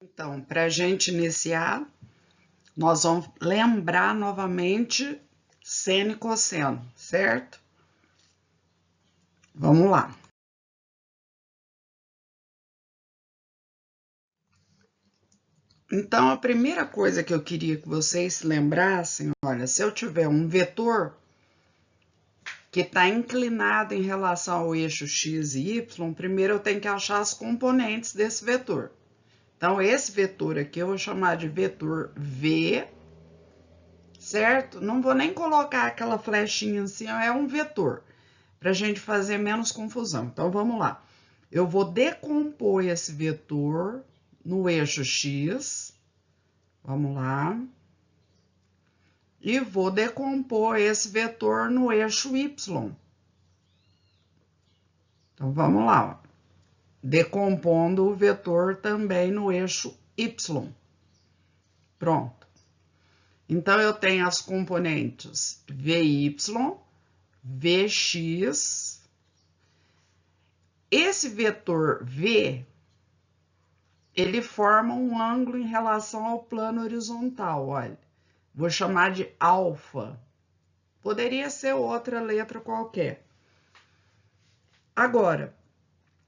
Então, para a gente iniciar, nós vamos lembrar novamente seno e cosseno, certo? Vamos lá. Então, a primeira coisa que eu queria que vocês se lembrassem, olha, se eu tiver um vetor que está inclinado em relação ao eixo x e y, primeiro eu tenho que achar as componentes desse vetor. Então, esse vetor aqui eu vou chamar de vetor V, certo? Não vou nem colocar aquela flechinha assim, é um vetor, para a gente fazer menos confusão. Então, vamos lá. Eu vou decompor esse vetor no eixo x, vamos lá, e vou decompor esse vetor no eixo y. Então, vamos lá, ó. Decompondo o vetor também no eixo y. Pronto. Então, eu tenho as componentes Vy, Vx. Esse vetor V, ele forma um ângulo em relação ao plano horizontal, olha. Vou chamar de alfa. Poderia ser outra letra qualquer. Agora,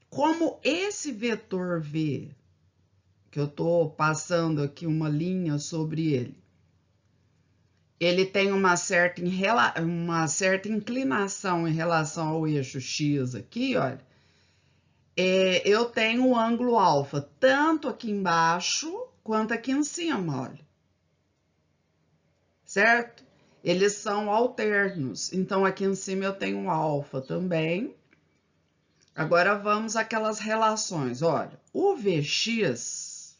como esse vetor V, que eu estou passando aqui uma linha sobre ele tem uma certa inclinação em relação ao eixo X aqui, olha. Eu tenho um ângulo alfa, tanto aqui embaixo quanto aqui em cima, olha. Certo? Eles são alternos, então aqui em cima eu tenho um alfa também. Agora vamos àquelas relações, olha. O Vx,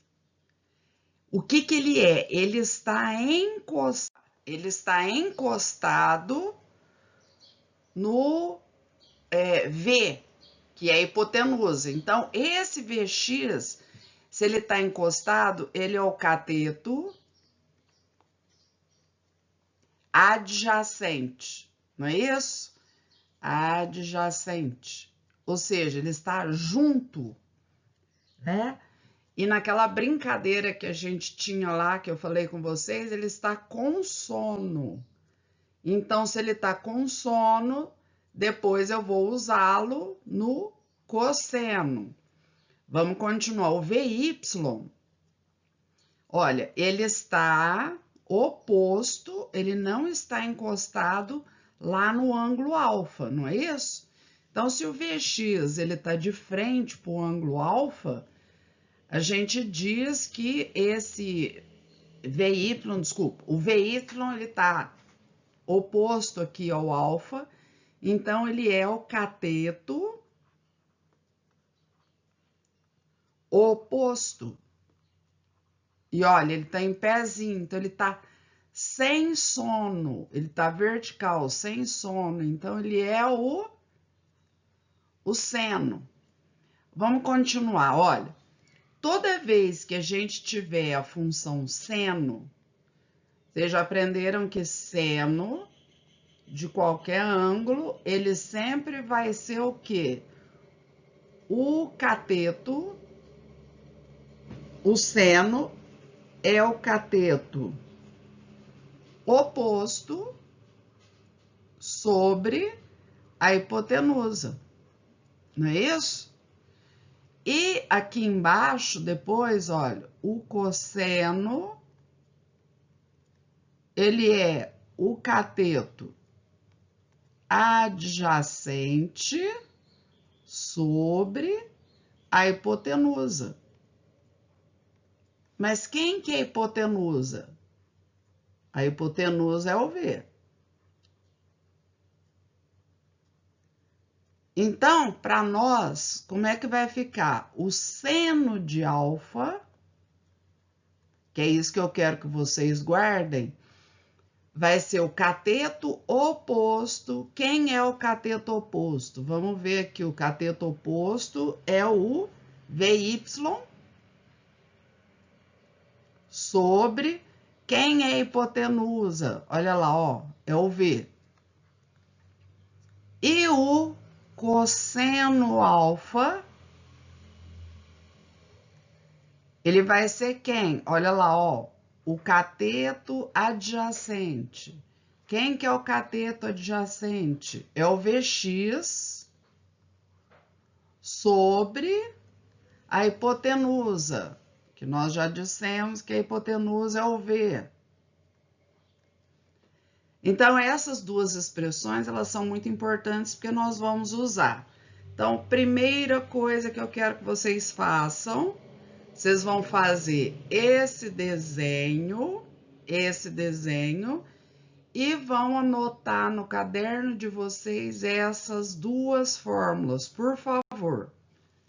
o que ele é? Ele está encostado no V, que é a hipotenusa. Então, esse Vx, se ele está encostado, ele é o cateto adjacente, não é isso? Adjacente. Ou seja, ele está junto, né? E naquela brincadeira que a gente tinha lá, que eu falei com vocês, ele está com sono. Então, se ele está com sono, depois eu vou usá-lo no cosseno. Vamos continuar. O Vy, olha, ele está oposto, ele não está encostado lá no ângulo alfa, não é isso? Então, se o Vx ele está de frente para o ângulo alfa, a gente diz que esse Vy, desculpa, o Vy ele está oposto aqui ao alfa, então ele é o cateto oposto. E olha, ele está em pezinho, então ele está sem sono, ele está vertical, sem sono, então ele é o seno. Vamos continuar, olha. Toda vez que a gente tiver a função seno, vocês já aprenderam que seno de qualquer ângulo, ele sempre vai ser o quê? O cateto, o seno é o cateto oposto sobre a hipotenusa, não é isso? E aqui embaixo, depois, olha, o cosseno, ele é o cateto adjacente sobre a hipotenusa. Mas quem que é a hipotenusa? A hipotenusa é o V. Então, para nós, como é que vai ficar? O seno de alfa, que é isso que eu quero que vocês guardem, vai ser o cateto oposto. Quem é o cateto oposto? Vamos ver aqui, o cateto oposto é o Vy sobre quem é a hipotenusa? Olha lá, ó, é o V. E o cosseno alfa, Ele vai ser quem? Olha lá, ó, o cateto adjacente. Quem que é o cateto adjacente? É o Vx sobre a hipotenusa, que nós já dissemos que a hipotenusa é o V. Então, essas duas expressões, elas são muito importantes porque nós vamos usar. Então, primeira coisa que eu quero que vocês façam, vocês vão fazer esse desenho, e vão anotar no caderno de vocês essas duas fórmulas, por favor,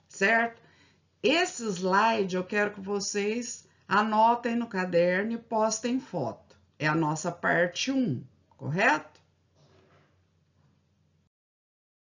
certo? Esse slide eu quero que vocês anotem no caderno e postem foto. É a nossa parte 1, correto?